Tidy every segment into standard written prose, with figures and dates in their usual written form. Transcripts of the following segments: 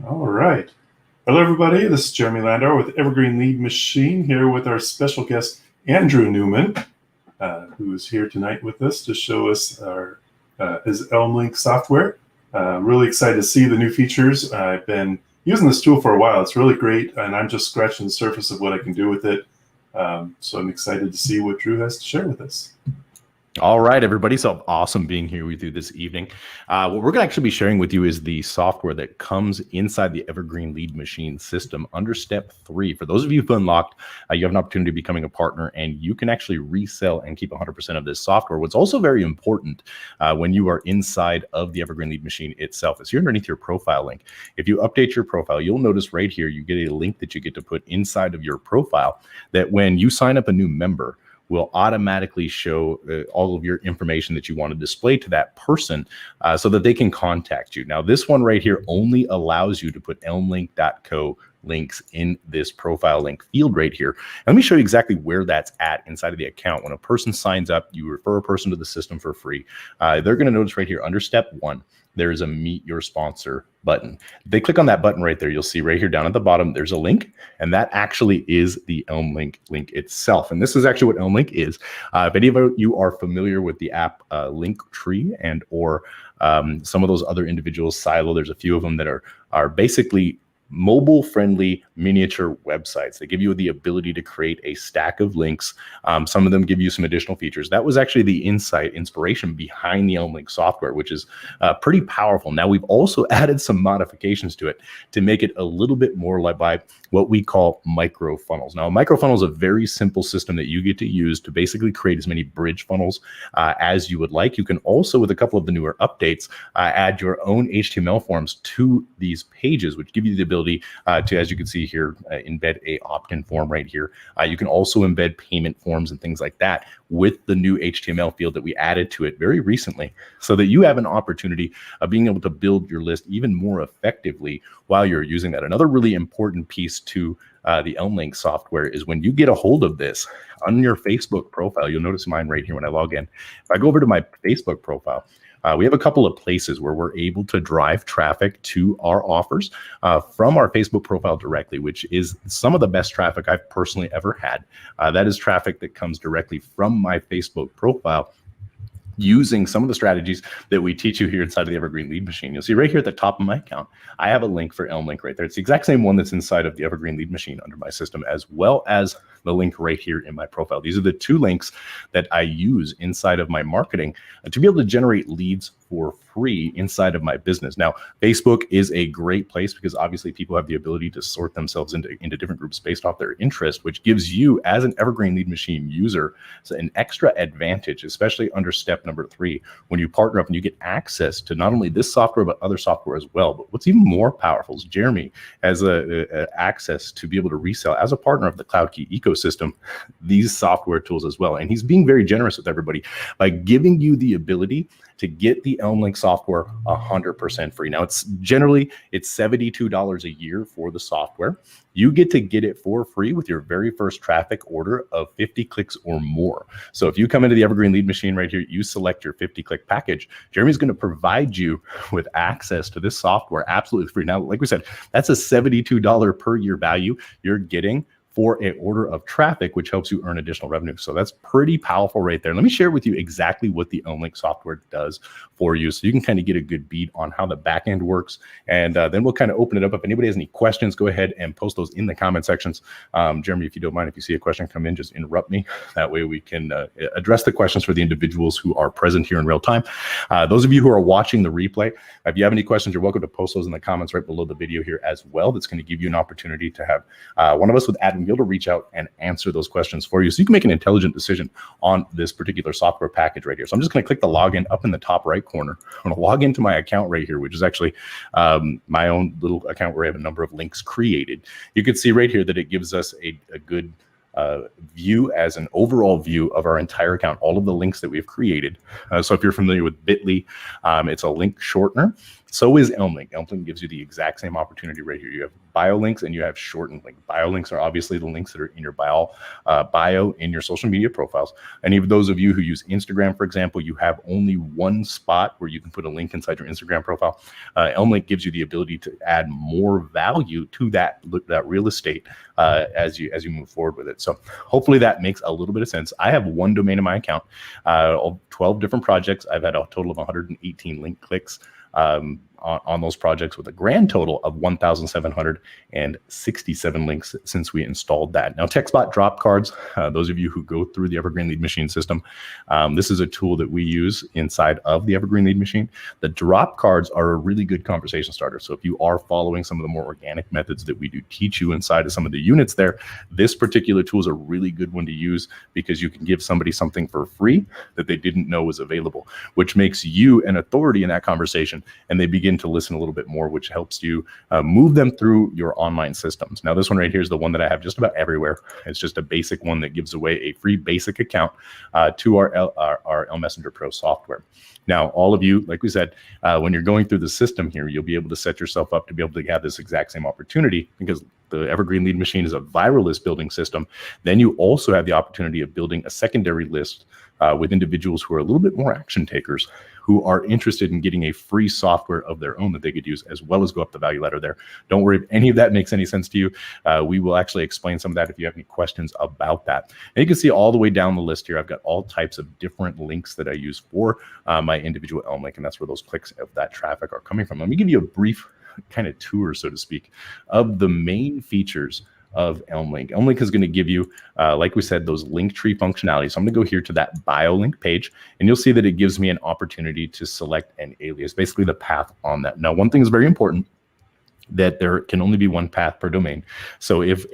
All right. Hello, everybody. This is Jeremy Landauer with Evergreen Lead Machine here with our special guest, Andrew Neumann, who is here tonight with us to show us his Elmlink software. Really excited to see the new features. I've been using this tool for a while. It's really great, and I'm just scratching the surface of what I can do with it. So I'm excited to see what Drew has to share with us. All right, everybody. So awesome being here with you this evening. What we're going to actually be sharing with you is the software that comes inside the Evergreen Lead Machine system under step 3. For those of you who've unlocked, you have an opportunity to becoming a partner, and you can actually resell and keep 100% of this software. What's also very important when you are inside of the Evergreen Lead Machine itself is here underneath your profile link. If you update your profile, you'll notice right here, you get a link that you get to put inside of your profile that when you sign up a new member, will automatically show all of your information that you want to display to that person so that they can contact you. Now, this one right here only allows you to put elmlink.co links in this profile link field right here. And let me show you exactly where that's at inside of the account. When a person signs up, you refer a person to the system for free. They're going to notice right here under step 1, there is a Meet Your Sponsor button. If they click on that button right there, you'll see right here down at the bottom, there's a link, and that actually is the Elmlink link itself. And this is actually what Elmlink is. If any of you are familiar with the app Linktree and or some of those other individuals, Silo, there's a few of them that are basically mobile-friendly miniature websites. They give you the ability to create a stack of links. Some of them give you some additional features. That was actually the inspiration behind the Elmlink software, which is pretty powerful. Now, we've also added some modifications to it to make it a little bit more like by what we call micro funnels. Now, a micro funnel is a very simple system that you get to use to basically create as many bridge funnels as you would like. You can also, with a couple of the newer updates, add your own HTML forms to these pages, which give you the ability to, as you can see here, embed a opt-in form right here. You can also embed payment forms and things like that with the new HTML field that we added to it very recently, so that you have an opportunity of being able to build your list even more effectively while you're using that. Another really important piece to the Elmlink software is when you get a hold of this on your Facebook profile, you'll notice mine right here when I log in. If I go over to my Facebook profile, we have a couple of places where we're able to drive traffic to our offers from our Facebook profile directly, which is some of the best traffic I've personally ever had. That is traffic that comes directly from my Facebook profile, using some of the strategies that we teach you here inside of the Evergreen Lead Machine. You'll see right here at the top of my account, I have a link for Elmlink right there. It's the exact same one that's inside of the Evergreen Lead Machine under my system, as well as the link right here in my profile. These are the 2 links that I use inside of my marketing to be able to generate leads for free inside of my business. Now, Facebook is a great place because obviously people have the ability to sort themselves into different groups based off their interest, which gives you as an Evergreen Lead Machine user an extra advantage, especially under step number 3, when you partner up and you get access to not only this software, but other software as well. But what's even more powerful is Jeremy has access to be able to resell as a partner of the CloudKey ecosystem, these software tools as well. And he's being very generous with everybody by giving you the ability to get the Elmlink software 100% free. Now, it's $72 a year for the software. You get to get it for free with your very first traffic order of 50 clicks or more. So if you come into the Evergreen Lead Machine right here, you select your 50-click package, Jeremy's going to provide you with access to this software absolutely free. Now, like we said, that's a $72 per year value you're getting for an order of traffic, which helps you earn additional revenue. So that's pretty powerful right there. Let me share with you exactly what the Elmlink software does for you, so you can kind of get a good beat on how the back end works. And then we'll kind of open it up. If anybody has any questions, go ahead and post those in the comment sections. Jeremy, if you don't mind, if you see a question come in, just interrupt me. That way we can address the questions for the individuals who are present here in real time. Those of you who are watching the replay, if you have any questions, you're welcome to post those in the comments right below the video here as well. That's going to give you an opportunity to have one of us with admin be able to reach out and answer those questions for you, so you can make an intelligent decision on this particular software package right here. So I'm just going to click the login up in the top right corner. I'm going to log into my account right here, which is actually my own little account where I have a number of links created. You can see right here that it gives us a good view as an overall view of our entire account, all of the links that we've created. So if you're familiar with Bitly, it's a link shortener. So is Elmlink. Elmlink gives you the exact same opportunity right here. You have bio links and you have shortened links. Bio links are obviously the links that are in your bio in your social media profiles. And even those of you who use Instagram, for example, you have only one spot where you can put a link inside your Instagram profile. Elmlink gives you the ability to add more value to that real estate as you move forward with it. So hopefully that makes a little bit of sense. I have one domain in my account, 12 different projects. I've had a total of 118 link clicks on those projects, with a grand total of 1,767 links since we installed that. Now, TechSpot drop cards, those of you who go through the Evergreen Lead Machine system, this is a tool that we use inside of the Evergreen Lead Machine. The drop cards are a really good conversation starter. So if you are following some of the more organic methods that we do teach you inside of some of the units there, this particular tool is a really good one to use, because you can give somebody something for free that they didn't know was available, which makes you an authority in that conversation, and they begin to listen a little bit more, which helps you move them through your online systems. Now, this one right here is the one that I have just about everywhere. It's just a basic one that gives away a free basic account to our L Messenger Pro software. Now, all of you, like we said, when you're going through the system here, you'll be able to set yourself up to be able to have this exact same opportunity, because the Evergreen Lead Machine is a viral list building system. Then you also have the opportunity of building a secondary list with individuals who are a little bit more action takers, who are interested in getting a free software of their own that they could use, as well as go up the value ladder there. Don't worry if any of that makes any sense to you. We will actually explain some of that if you have any questions about that. And you can see all the way down the list here, I've got all types of different links that I use for my individual Elmlink, and that's where those clicks of that traffic are coming from. Let me give you a brief kind of tour, so to speak, of the main features of Elmlink. Elmlink is going to give you, like we said, those link tree functionality. So I'm going to go here to that bio link page, and you'll see that it gives me an opportunity to select an alias, basically the path on that. Now, one thing is very important, that there can only be one path per domain. So if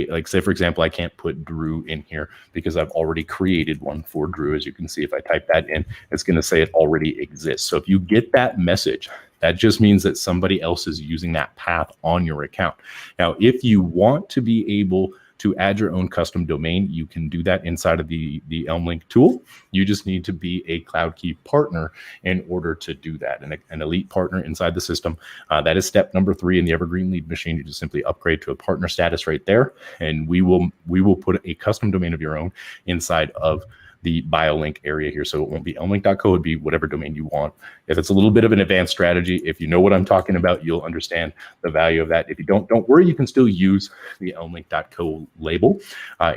like say, for example, I can't put Drew in here because I've already created one for Drew. As you can see, if I type that in, it's going to say it already exists. So if you get that message, that just means that somebody else is using that path on your account. Now, if you want to be able to add your own custom domain, you can do that inside of the Elmlink tool. You just need to be a CloudKey partner in order to do that, and an elite partner inside the system. That is step number 3 in the Evergreen Lead Machine. You just simply upgrade to a partner status right there, and we will put a custom domain of your own inside of the BioLink area here. So it won't be elmlink.co, it'd be whatever domain you want. If it's a little bit of an advanced strategy, if you know what I'm talking about, you'll understand the value of that. If you don't worry, you can still use the elmlink.co label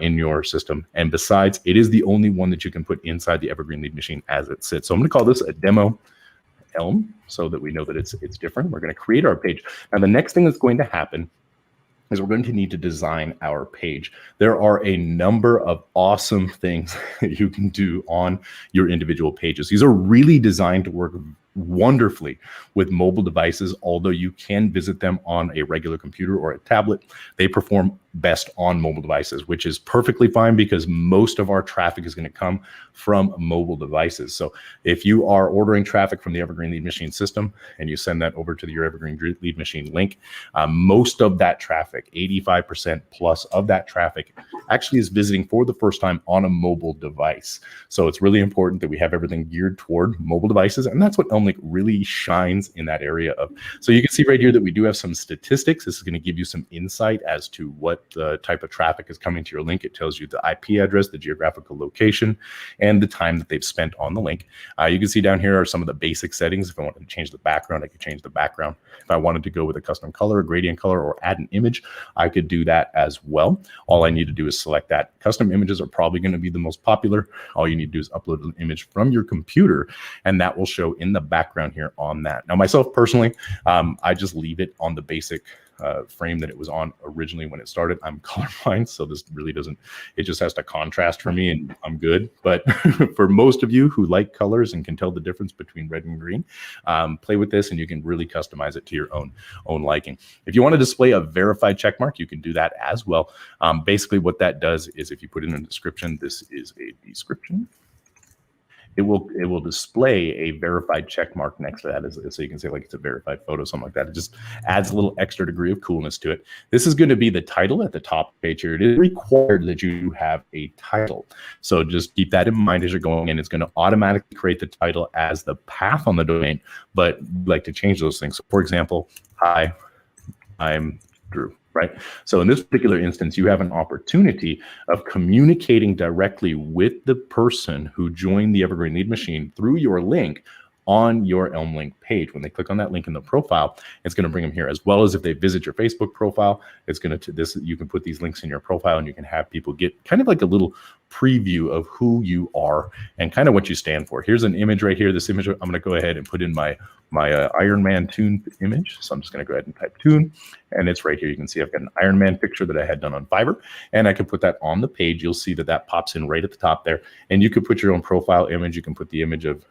in your system. And besides, it is the only one that you can put inside the Evergreen Lead Machine as it sits. So I'm going to call this a demo Elm, so that we know that it's different. We're going to create our page. Now, the next thing that's going to happen is we're going to need to design our page. There are a number of awesome things that you can do on your individual pages. These are really designed to work wonderfully with mobile devices, although you can visit them on a regular computer or a tablet. They perform best on mobile devices, which is perfectly fine, because most of our traffic is going to come from mobile devices. So if you are ordering traffic from the Evergreen Lead Machine system and you send that over to your Evergreen Lead Machine link, most of that traffic, 85% plus of that traffic, actually is visiting for the first time on a mobile device. So it's really important that we have everything geared toward mobile devices, and that's what Elmlink really shines in that area of. So you can see right here that we do have some statistics. This is going to give you some insight as to what type of traffic is coming to your link. It tells you the IP address, the geographical location, and the time that they've spent on the link. You can see down here are some of the basic settings. If I wanted to change the background, I could change the background. If I wanted to go with a custom color, a gradient color, or add an image, I could do that as well. All I need to do is select that. Custom images are probably going to be the most popular. All you need to do is upload an image from your computer, and that will show in the background here on that. Now, myself personally, I just leave it on the basic frame that it was on originally when it started. I'm colorblind, so this really doesn't, it just has to contrast for me and I'm good. But for most of you who like colors and can tell the difference between red and green, play with this and you can really customize it to your own liking. If you want to display a verified check mark, you can do that as well. Basically what that does is, if you put in a description, this is a description. it will display a verified check mark next to that, so you can say like it's a verified photo, something like that. It just adds a little extra degree of coolness to it. This is going to be the title at the top page here. It is required that you have a title, so just keep that in mind as you're going in. It's going to automatically create the title as the path on the domain, but we like to change those things. So for example, hi, I'm Drew. Right. So in this particular instance, you have an opportunity of communicating directly with the person who joined the Evergreen Lead Machine through your link on your Elmlink page. When they click on that link in the profile, it's going to bring them here, as well as if they visit your Facebook profile. It's going to you can put these links in your profile, and you can have people get kind of like a little preview of who you are and kind of what you stand for. Here's an image right here. This image, I'm going to go ahead and put in my Iron Man Toon image. So I'm just going to go ahead and type Toon, and it's right here. You can see I've got an Iron Man picture that I had done on Fiverr, and I can put that on the page. You'll see that pops in right at the top there, and you could put your own profile image. You can put the image of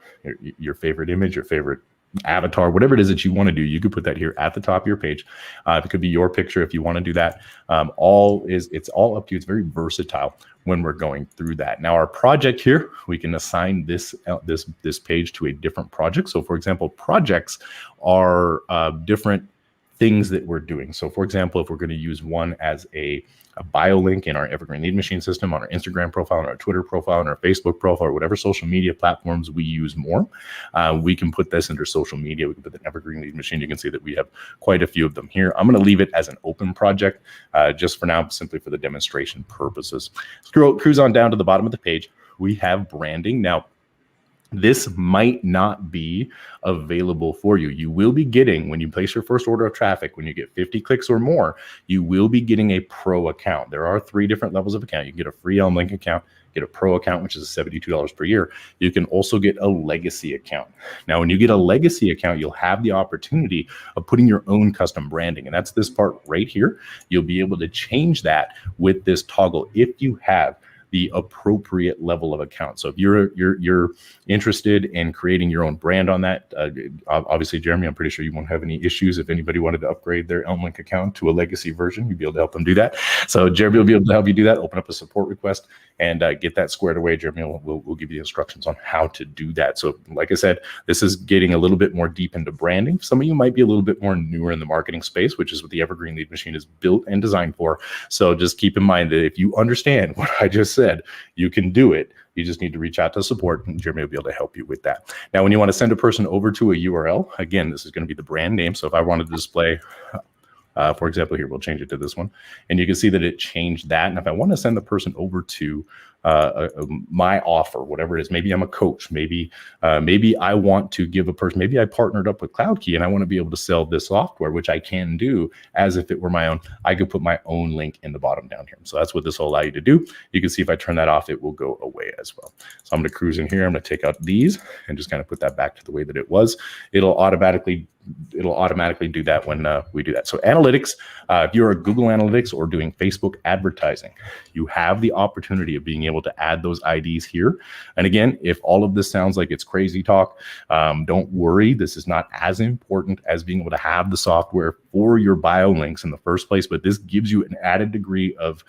your favorite image, your favorite avatar, whatever it is that you want to do. You could put that here at the top of your page. It could be your picture if you want to do that. It's all up to you. It's very versatile when we're going through that. Now our project here, we can assign this page to a different project. So for example, projects are different things that we're doing. So for example, if we're going to use one as a bio link in our Evergreen Lead Machine system, on our Instagram profile, on our Twitter profile, on our Facebook profile, or whatever social media platforms we use more, we can put this under social media. We can put the Evergreen Lead Machine. You can see that we have quite a few of them here. I'm going to leave it as an open project just for now, simply for the demonstration purposes. Cruise on down to the bottom of the page. We have branding. Now, this might not be available for you. You will be getting, when you place your first order of traffic, when you get 50 clicks or more, you will be getting a pro account. There are 3 different levels of account. You can get a free Elmlink account, get a pro account, which is $72 per year. You can also get a legacy account. Now, when you get a legacy account, you'll have the opportunity of putting your own custom branding. And that's this part right here. You'll be able to change that with this toggle if you have the appropriate level of account. So if you're interested in creating your own brand on that, obviously, Jeremy, I'm pretty sure you won't have any issues. If anybody wanted to upgrade their Elmlink account to a legacy version, you'd be able to help them do that. So Jeremy will be able to help you do that. Open up a support request and get that squared away. Jeremy will give you instructions on how to do that. So like I said, this is getting a little bit more deep into branding. Some of you might be a little bit more newer in the marketing space, which is what the Evergreen Lead Machine is built and designed for. So just keep in mind that if you understand what I just said, you can do it. You just need to reach out to support, and Jeremy will be able to help you with that. Now, when you want to send a person over to a URL, again, this is going to be the brand name. So if I wanted to display, for example, here, we'll change it to this one, and you can see that it changed that. And if I want to send the person over to my offer, whatever it is, maybe I'm a coach, maybe I want to give a person, maybe I partnered up with CloudKey and I want to be able to sell this software, which I can do as if it were my own. I could put my own link in the bottom down here. So that's what this will allow you to do. You can see if I turn that off, it will go away as well. So I'm going to cruise in here. I'm going to take out these and just kind of put that back to the way that it was. It'll automatically do that when we do that. So analytics, if you're a Google Analytics or doing Facebook advertising, you have the opportunity of being able to add those IDs here. And again, if all of this sounds like it's crazy talk, don't worry. This is not as important as being able to have the software for your bio links in the first place, but this gives you an added degree of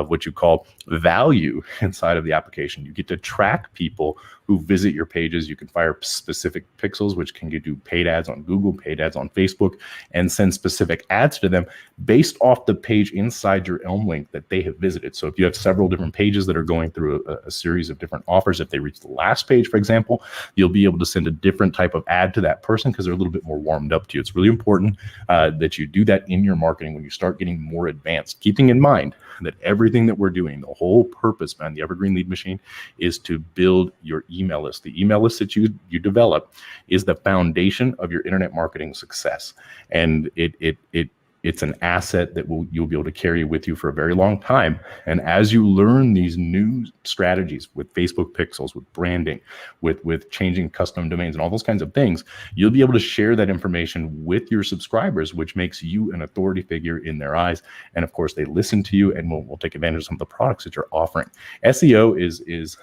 what you call value inside of the application. You get to track people who visit your pages. You can fire specific pixels, which can get you paid ads on Google, paid ads on Facebook, and send specific ads to them based off the page inside your Elmlink that they have visited. So if you have several different pages that are going through a series of different offers, if they reach the last page, for example, you'll be able to send a different type of ad to that person because they're a little bit more warmed up to you. It's really important that you do that in your marketing when you start getting more advanced, keeping in mind that everything that we're doing, the whole purpose behind the Evergreen Lead Machine is to build your email list. The email list that you develop is the foundation of your internet marketing success. And it's an asset that you'll be able to carry with you for a very long time. And as you learn these new strategies with Facebook pixels, with branding, with changing custom domains and all those kinds of things, you'll be able to share that information with your subscribers, which makes you an authority figure in their eyes. And of course, they listen to you and will take advantage of some of the products that you're offering. SEO is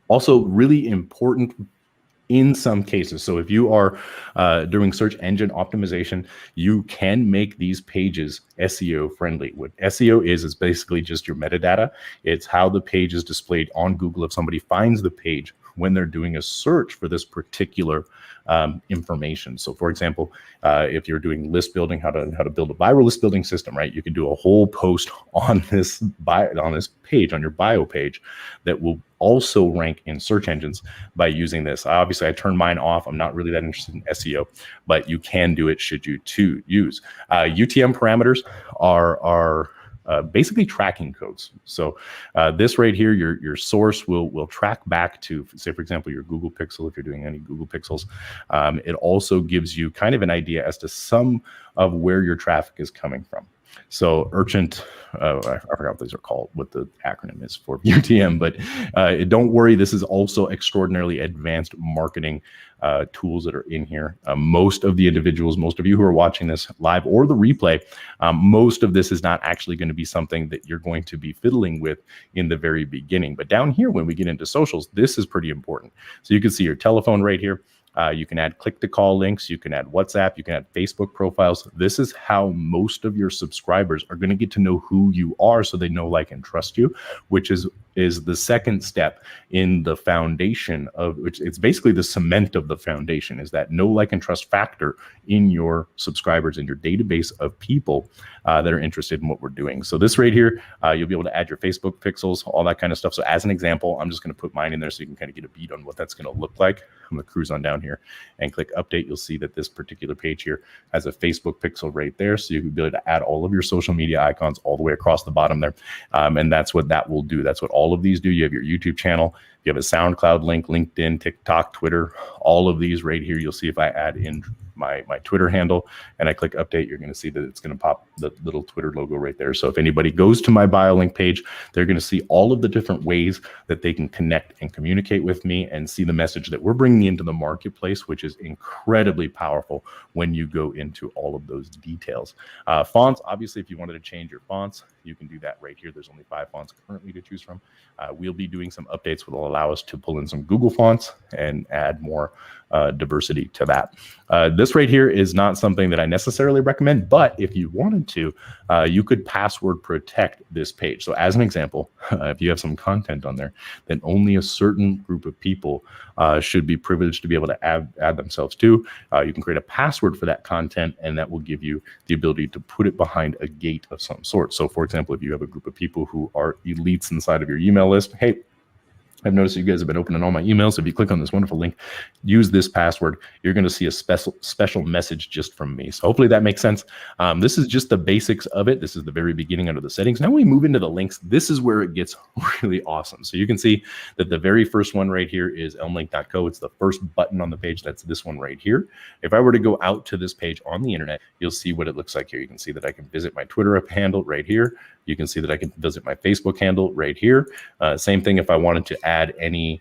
also really important in some cases. So if you are doing search engine optimization, you can make these pages SEO friendly. What SEO is basically just your metadata. It's how the page is displayed on Google if somebody finds the page when they're doing a search for this particular information. So for example, if you're doing list building, how to build a viral list building system, right? You can do a whole post on this page, on your bio page, that will also rank in search engines by using this. Obviously, I turned mine off. I'm not really that interested in SEO, but you can do it should you use. UTM parameters are basically tracking codes. So this right here, your source will track back to, say, for example, your Google Pixel, if you're doing any Google Pixels. It also gives you kind of an idea as to some of where your traffic is coming from. So Urgent, I forgot what these are called, what the acronym is for UTM, but don't worry, this is also extraordinarily advanced marketing tools that are in here. Most of the individuals, most of you who are watching this live or the replay, most of this is not actually going to be something that you're going to be fiddling with in the very beginning. But down here, when we get into socials, this is pretty important. So you can see your telephone right here. You can add click-to-call links. You can add WhatsApp. You can add Facebook profiles. This is how most of your subscribers are going to get to know who you are, so they know, like, and trust you, which is the second step in the foundation of which it's basically the cement of the foundation, is that know, like, and trust factor in your subscribers, in your database of people that are interested in what we're doing. So this right here, you'll be able to add your Facebook pixels, all that kind of stuff. So as an example, I'm just going to put mine in there so you can kind of get a beat on what that's going to look like. I'm going to cruise on down here and click update. You'll see that this particular page here has a Facebook pixel right there. So you can be able to add all of your social media icons all the way across the bottom there. And that's what that will do. That's what all of these do. You have your YouTube channel. You have a SoundCloud link, LinkedIn, TikTok, Twitter, all of these right here. You'll see if I add in my Twitter handle and I click update, you're going to see that it's going to pop the little Twitter logo right there. So if anybody goes to my bio link page, they're going to see all of the different ways that they can connect and communicate with me and see the message that we're bringing into the marketplace, which is incredibly powerful when you go into all of those details. Fonts, obviously, if you wanted to change your fonts, you can do that right here. There's only 5 fonts currently to choose from. We'll be doing some updates that will allow us to pull in some Google fonts and add more diversity to that. This right here is not something that I necessarily recommend, but if you wanted to, you could password protect this page. So as an example, if you have some content on there, then only a certain group of people should be privileged to be able to add themselves to. You can create a password for that content, and that will give you the ability to put it behind a gate of some sort. So for example, if you have a group of people who are elites inside of your email list, hey, I've noticed you guys have been opening all my emails. If you click on this wonderful link, use this password, you're going to see a special message just from me. So hopefully that makes sense. This is just the basics of it. This is the very beginning under the settings. Now we move into the links. This is where it gets really awesome. So you can see that the very first one right here is elmlink.co. It's the first button on the page. That's this one right here. If I were to go out to this page on the internet, you'll see what it looks like here. You can see that I can visit my Twitter handle right here. You can see that I can visit my Facebook handle right here. Same thing if I wanted to add any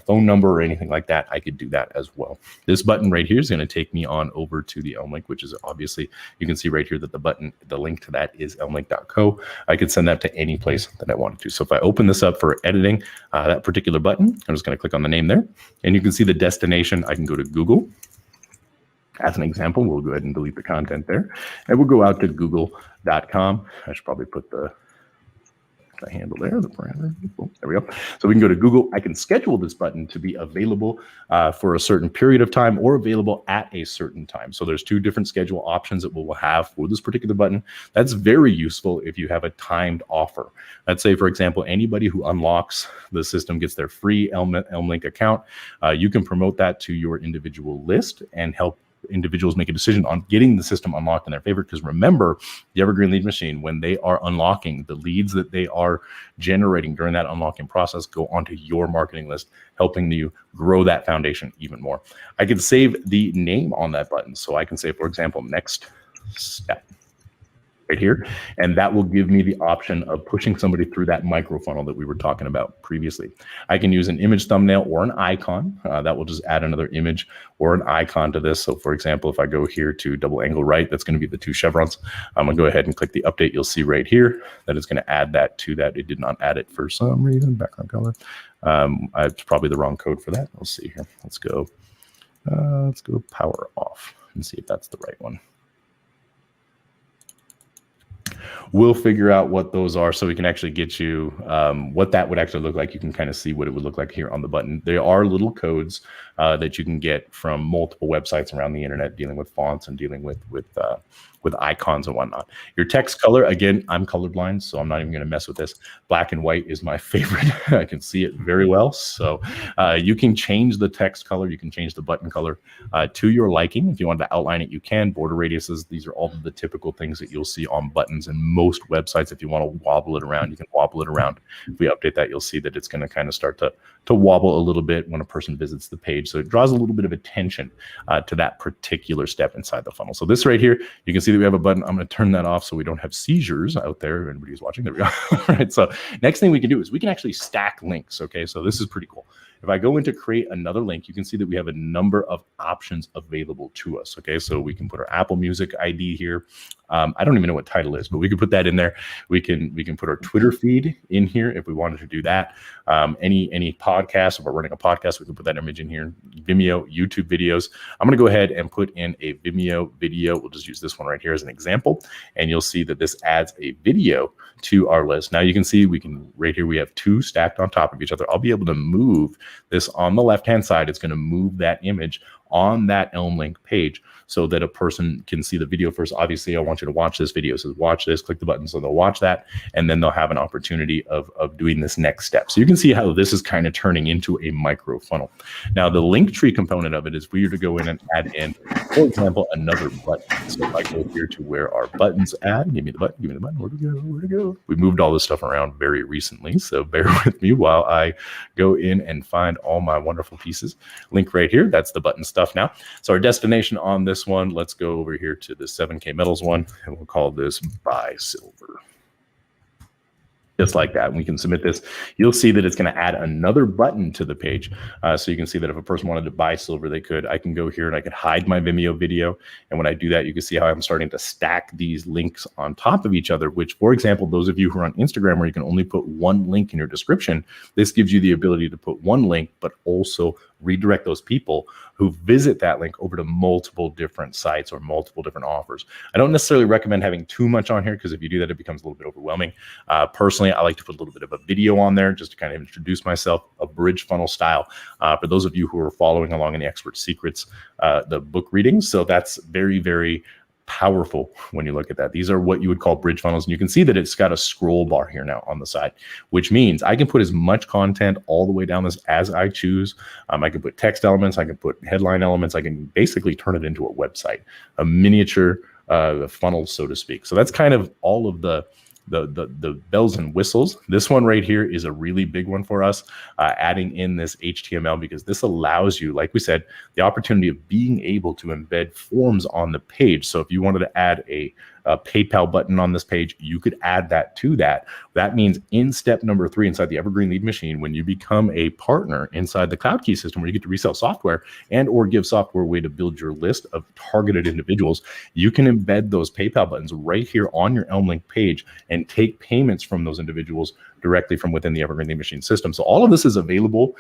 phone number or anything like that, I could do that as well. This button right here is going to take me on over to the Elmlink, which is obviously, you can see right here that the link to that is elmlink.co. I could send that to any place that I wanted to. So if I open this up for editing that particular button, I'm just going to click on the name there, and you can see the destination. I can go to Google. As an example, we'll go ahead and delete the content there, and we'll go out to google.com. I should probably put the handle there, the parameter. Oh, there we go. So we can go to Google. I can schedule this button to be available for a certain period of time or available at a certain time. So there's 2 different schedule options that we'll have for this particular button. That's very useful if you have a timed offer. Let's say, for example, anybody who unlocks the system gets their free Elmlink account. You can promote that to your individual list and help individuals make a decision on getting the system unlocked in their favor. Because remember, the Evergreen Lead Machine, when they are unlocking, the leads that they are generating during that unlocking process go onto your marketing list, helping you grow that foundation even more. I can save the name on that button. So I can say, for example, next step right here, and that will give me the option of pushing somebody through that micro funnel that we were talking about previously. I can use an image thumbnail or an icon that will just add another image or an icon to this. So for example, if I go here to double angle right, that's going to be the 2 chevrons. I'm going to go ahead and click the update. You'll see right here that it's going to add that to that. It did not add it for some reason, background color. It's probably the wrong code for that. We'll see here. Let's go power off and see if that's the right one. We'll figure out what those are so we can actually get you what that would actually look like. You can kind of see what it would look like here on the button. There are little codes that you can get from multiple websites around the internet dealing with fonts and dealing with icons and whatnot. Your text color, again, I'm colorblind, so I'm not even going to mess with this. Black and white is my favorite. I can see it very well. So you can change the text color. You can change the button color to your liking. If you want to outline it, you can. Border radiuses, these are all of the typical things that you'll see on buttons and most websites. If you want to wobble it around, you can wobble it around. If we update that, you'll see that it's going to kind of start to wobble a little bit when a person visits the page. So it draws a little bit of attention to that particular step inside the funnel. So this right here, you can see that we have a button. I'm going to turn that off so we don't have seizures out there. Anybody who's watching, there we go. All right. So next thing we can do is we can actually stack links. Okay. So this is pretty cool. If I go in to create another link, you can see that we have a number of options available to us. Okay, so we can put our Apple Music ID here. I don't even know what title is, but we can put that in there. We can put our Twitter feed in here if we wanted to do that. Any podcast, if we're running a podcast, we can put that image in here. Vimeo, YouTube videos. I'm going to go ahead and put in a Vimeo video. We'll just use this one right here as an example, and you'll see that this adds a video to our list. Now you can see right here we have two stacked on top of each other. I'll be able to move this on the left-hand side. It's going to move that image on that Elmlink page so that a person can see the video first. Obviously, I want you to watch this video. So watch this, click the button. So they'll watch that, and then they'll have an opportunity of doing this next step. So you can see how this is kind of turning into a micro funnel. Now, the link tree component of it is for you to go in and add in, for example, another button. So if I go here to where our buttons add, give me the button, where to go? We moved all this stuff around very recently, so bear with me while I go in and find all my wonderful pieces. Link right here, that's the button stuff now. So our destination on this one, let's go over here to the 7K metals one, and we'll call this buy silver. Just like that. And we can submit this. You'll see that it's going to add another button to the page. So you can see that if a person wanted to buy silver, they could. I can go here and I could hide my Vimeo video. And when I do that, you can see how I'm starting to stack these links on top of each other, which, for example, those of you who are on Instagram where you can only put one link in your description, this gives you the ability to put one link, but also redirect those people who visit that link over to multiple different sites or multiple different offers. I don't necessarily recommend having too much on here because if you do that, it becomes a little bit overwhelming. Personally, I like to put a little bit of a video on there just to kind of introduce myself, a bridge funnel style. For those of you who are following along in the Expert Secrets, the book readings. So that's very, very powerful when you look at that. These are what you would call bridge funnels. And you can see that it's got a scroll bar here now on the side, which means I can put as much content all the way down this as I choose. I can put text elements. I can put headline elements. I can basically turn it into a website, a miniature funnel, so to speak. So that's kind of all of the bells and whistles. This one right here is a really big one for us, adding in this HTML, because this allows you, like we said, the opportunity of being able to embed forms on the page. So if you wanted to add a PayPal button on this page, you could add that to that. That means in step number 3 inside the Evergreen Lead Machine, when you become a partner inside the Cloud Key system where you get to resell software and or give software away to build your list of targeted individuals, you can embed those PayPal buttons right here on your Elmlink page and take payments from those individuals directly from within the Evergreen Lead Machine system. So all of this is available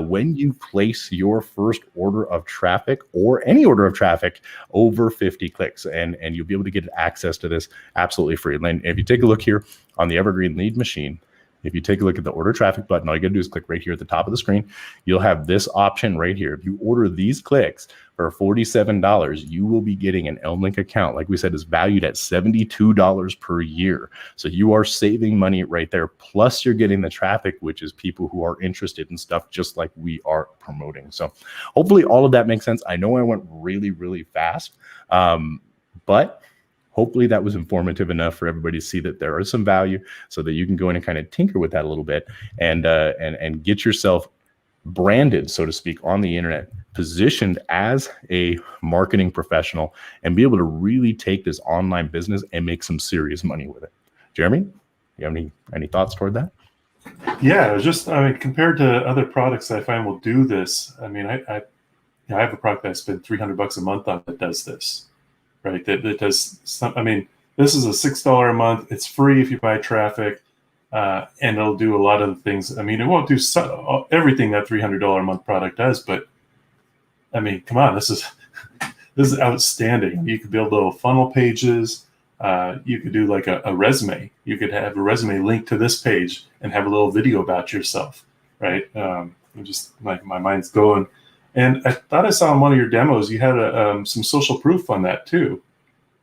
when you place your first order of traffic or any order of traffic over 50 clicks, and you'll be able to get access to this absolutely free. And if you take a look here on the Evergreen Lead Machine, if you take a look at the order traffic button, all you gotta do is click right here at the top of the screen. You'll have this option right here. If you order these clicks for $47, you will be getting an Elmlink account. Like we said, is valued at $72 per year. So you are saving money right there. Plus you're getting the traffic, which is people who are interested in stuff just like we are promoting. So hopefully all of that makes sense. I know I went really, really fast, but hopefully that was informative enough for everybody to see that there is some value so that you can go in and kind of tinker with that a little bit and get yourself branded, so to speak, on the internet, positioned as a marketing professional and be able to really take this online business and make some serious money with it. Jeremy, you have any thoughts toward that? Yeah, compared to other products I find will do this, I have a product that I spend $300 a month on that does this. Right, that does some. This is a $6 a month. It's free if you buy traffic, and it'll do a lot of the things. It won't do everything that $300 a month product does, but come on, this is outstanding. You can build little funnel pages. You could do like a resume. You could have a resume linked to this page and have a little video about yourself, right? I'm just like, my mind's going. And I thought I saw in one of your demos you had some social proof on that too.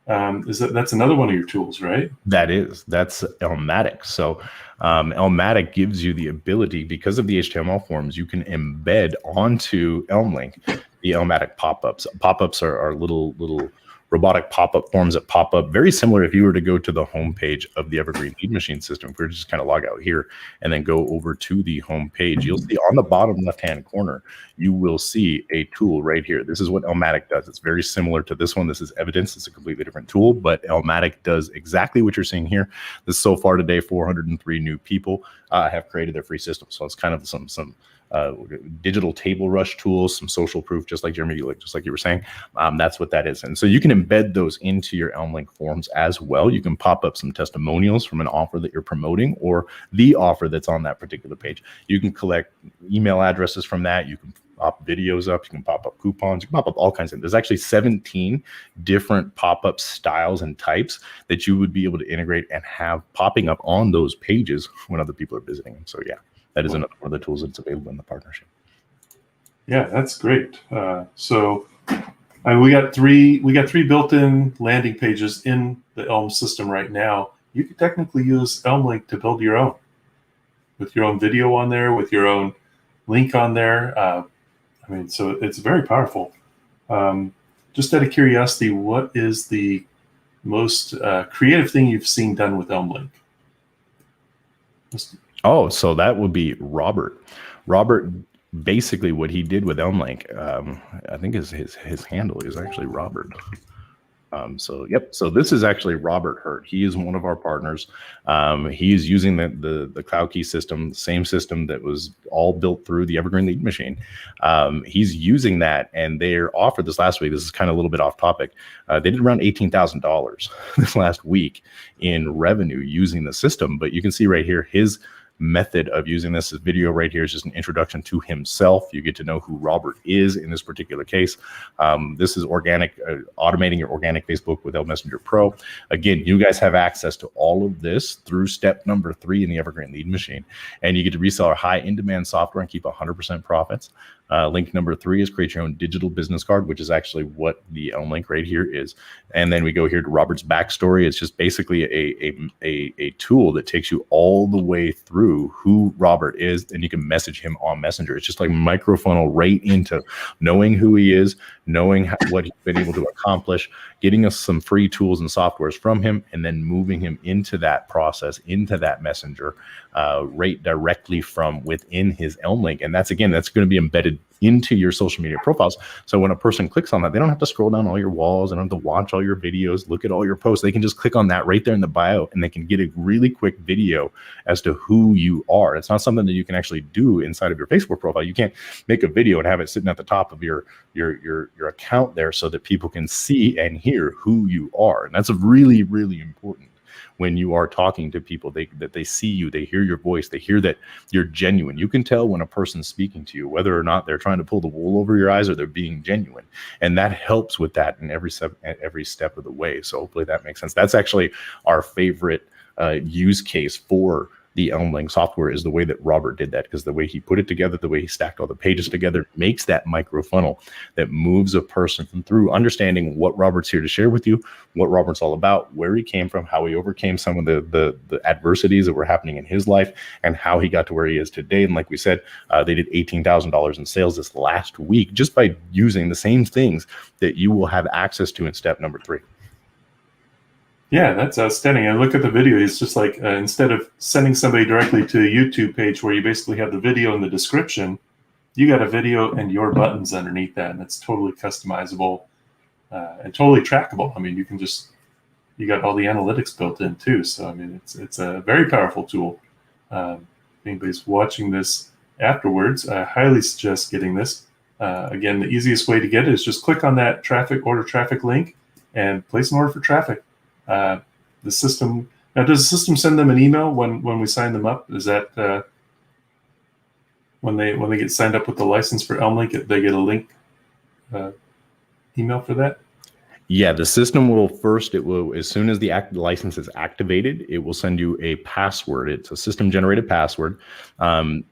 That's another one of your tools, right? That's Elmatic. So Elmatic gives you the ability, because of the HTML forms, you can embed onto Elmlink the Elmatic pop-ups. Pop-ups are little robotic pop-up forms that pop up, very similar if you were to go to the home page of the Evergreen Lead Machine system. If we were to just kind of log out here and then go over to the home page, you'll see on the bottom left-hand corner, you will see a tool right here. This is what Elmatic does. It's very similar to this one. This is Evidence. It's a completely different tool, but Elmatic does exactly what you're seeing here. This so far today, 403 new people have created their free system. So it's kind of some digital table rush tools, some social proof, just like Jeremy, just like you were saying. That's what that is. And so you can embed those into your Elmlink forms as well. You can pop up some testimonials from an offer that you're promoting or the offer that's on that particular page. You can collect email addresses from that. You can pop videos up. You can pop up coupons. You can pop up all kinds of things. There's actually 17 different pop-up styles and types that you would be able to integrate and have popping up on those pages when other people are visiting them. So yeah. That is another one of the tools that's available in the partnership. Yeah, that's great. So we got three built-in landing pages in the Elm system right now. You could technically use Elmlink to build your own, with your own video on there, with your own link on there. So it's very powerful. Just out of curiosity, what is the most creative thing you've seen done with Elmlink? Oh, so that would be Robert. Robert, basically what he did with Elmlink, I think his handle is actually Robert. So this is actually Robert Hurt. He is one of our partners. He is using the Cloud Key system, same system that was all built through the Evergreen Lead Machine. He's using that, and their offer this last week, this is kind of a little bit off topic, they did around $18,000 this last week in revenue using the system. But you can see right here, his method of using this video right here is just an introduction to himself. You get to know who Robert is in this particular case. This is organic, automating your organic Facebook with Messenger Pro. Again, you guys have access to all of this through step number 3 in the Evergreen Lead Machine, and you get to resell our high in-demand software and keep 100% profits. Link number 3 is create your own digital business card, which is actually what the Elmlink right here is. And then we go here to Robert's backstory. It's just basically a tool that takes you all the way through who Robert is, and you can message him on Messenger. It's just like microfunnel right into knowing who he is, knowing what he's been able to accomplish, getting us some free tools and softwares from him, and then moving him into that process, into that Messenger, right directly from within his Elmlink. And that's going to be embedded into your social media profiles. So when a person clicks on that, they don't have to scroll down all your walls. They don't have to watch all your videos, look at all your posts. They can just click on that right there in the bio, and they can get a really quick video as to who you are. It's not something that you can actually do inside of your Facebook profile. You can't make a video and have it sitting at the top of your account there so that people can see and hear who you are. And that's really, really important. When you are talking to people, that they see you, they hear your voice, they hear that you're genuine. You can tell when a person's speaking to you, whether or not they're trying to pull the wool over your eyes or they're being genuine. And that helps with that in every step of the way. So hopefully that makes sense. That's actually our favorite use case for the Elmlink software, is the way that Robert did that, because the way he put it together, the way he stacked all the pages together, makes that micro funnel that moves a person through understanding what Robert's here to share with you, what Robert's all about, where he came from, how he overcame some of the adversities that were happening in his life, and how he got to where he is today. And like we said, they did $18,000 in sales this last week just by using the same things that you will have access to in step number 3. Yeah, that's outstanding. And look at the video. It's just like instead of sending somebody directly to a YouTube page where you basically have the video in the description, you got a video and your buttons underneath that, and it's totally customizable and totally trackable. I mean, you got all the analytics built in too. So I mean, it's a very powerful tool. If anybody's watching this afterwards, I highly suggest getting this. Again, the easiest way to get it is just click on that order traffic link and place an order for traffic. The system now, does the system send them an email when we sign them up? Is that when they get signed up with the license for Elmlink, they get a link email for that? Yeah, the system will first, it will, as soon as the license is activated, it will send you a password. It's a system generated password.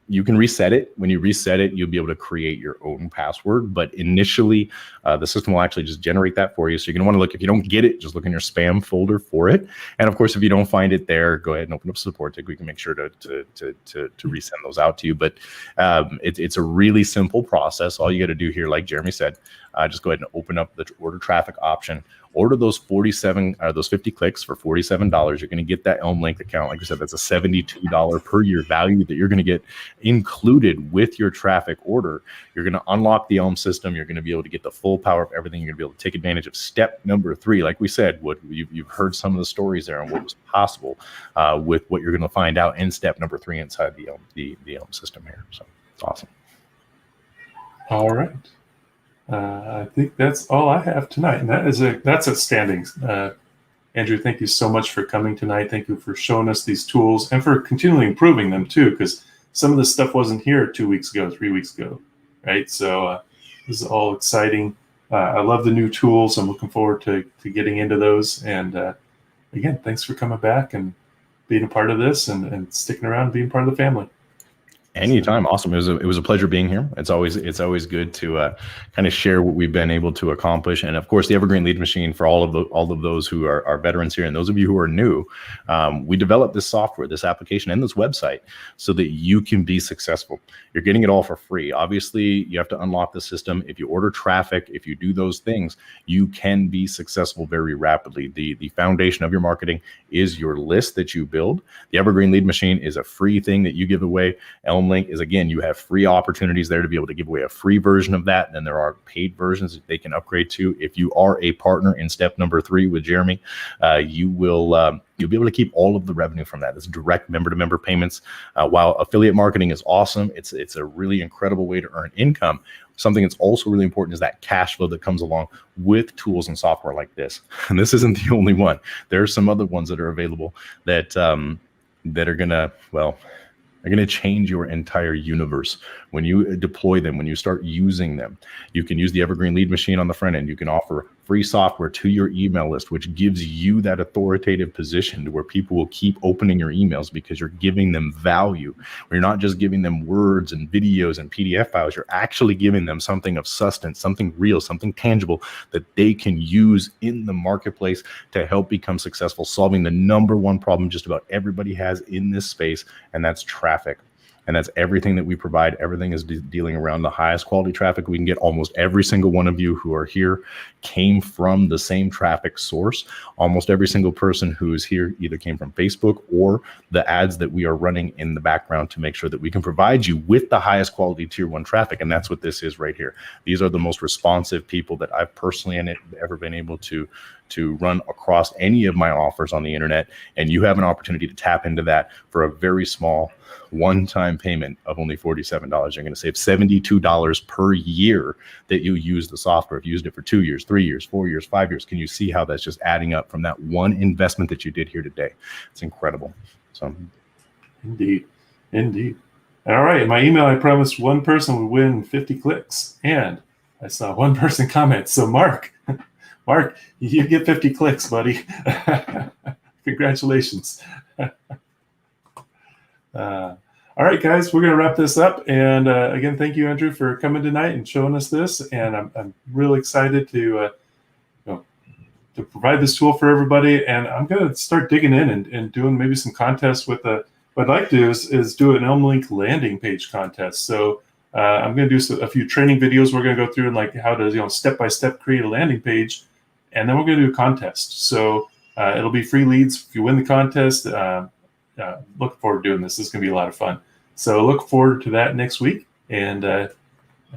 You can reset it. When you reset it, you'll be able to create your own password. But initially, the system will actually just generate that for you. So you're going to want to look, if you don't get it, just look in your spam folder for it. And of course, if you don't find it there, go ahead and open up support ticket. We can make sure to resend those out to you. But it's a really simple process. All you got to do here, like Jeremy said, just go ahead and open up the order traffic option. Order those 50 clicks for $47. You're going to get that Elmlink account. Like I said, that's a $72 per year value that you're going to get included with your traffic order. You're going to unlock the Elm system. You're going to be able to get the full power of everything. You're going to be able to take advantage of step number 3. Like we said, what you've heard some of the stories there and what was possible with what you're going to find out in step number 3 inside the Elm system here. So it's awesome. All right. I think that's all I have tonight, and that's outstanding. Andrew, thank you so much for coming tonight. Thank you for showing us these tools and for continually improving them too, because some of this stuff wasn't here 2 weeks ago, 3 weeks ago, right? So this is all exciting. I love the new tools. I'm looking forward to getting into those. And again, thanks for coming back and being a part of this and sticking around and being part of the family. Anytime. Awesome. It was a pleasure being here. It's always good to kind of share what we've been able to accomplish. And of course, the Evergreen Lead Machine, for all of those who are veterans here and those of you who are new, we developed this software, this application, and this website so that you can be successful. You're getting it all for free. Obviously, you have to unlock the system. If you order traffic, if you do those things, you can be successful very rapidly. The foundation of your marketing is your list that you build. The Evergreen Lead Machine is a free thing that you give away. Elmlink is, again, you have free opportunities there to be able to give away a free version of that. And then there are paid versions that they can upgrade to. If you are a partner in step number 3 with Jeremy, you'll be able to keep all of the revenue from that. It's direct member-to-member payments. While affiliate marketing is awesome, it's a really incredible way to earn income. Something that's also really important is that cash flow that comes along with tools and software like this. And this isn't the only one. There are some other ones that are available that are gonna, well, they're going to change your entire universe when you deploy them, when you start using them. You can use the Evergreen Lead Machine on the front end. You can offer free software to your email list, which gives you that authoritative position to where people will keep opening your emails because you're giving them value. You're not just giving them words and videos and PDF files. You're actually giving them something of substance, something real, something tangible that they can use in the marketplace to help become successful, solving the number one problem just about everybody has in this space, and that's traffic. And that's everything that we provide. Everything is dealing around the highest quality traffic we can get. Almost every single one of you who are here came from the same traffic source. Almost every single person who is here either came from Facebook or the ads that we are running in the background to make sure that we can provide you with the highest quality tier 1 traffic. And that's what this is right here. These are the most responsive people that I've personally ever been able to run across any of my offers on the internet. And you have an opportunity to tap into that for a very small one-time payment of only $47. You're going to save $72 per year that you use the software. If you used it for 2 years, 3 years, 4 years, 5 years, can you see how that's just adding up from that one investment that you did here today? It's incredible. So, Indeed. All right. In my email, I promised one person would win 50 clicks, and I saw one person comment. So Mark, you get 50 clicks, buddy. Congratulations. All right, guys, we're going to wrap this up. And again, thank you, Andrew, for coming tonight and showing us this. And I'm really excited to provide this tool for everybody. And I'm going to start digging in and doing maybe some contests with what I'd like to do is do an Elmlink landing page contest. So I'm going to do a few training videos. We're going to go through and like how to step-by-step create a landing page. And then we're going to do a contest. So it'll be free leads if you win the contest. Look forward to doing this. This is going to be a lot of fun. So look forward to that next week. And have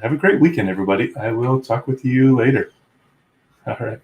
a great weekend, everybody. I will talk with you later. All right.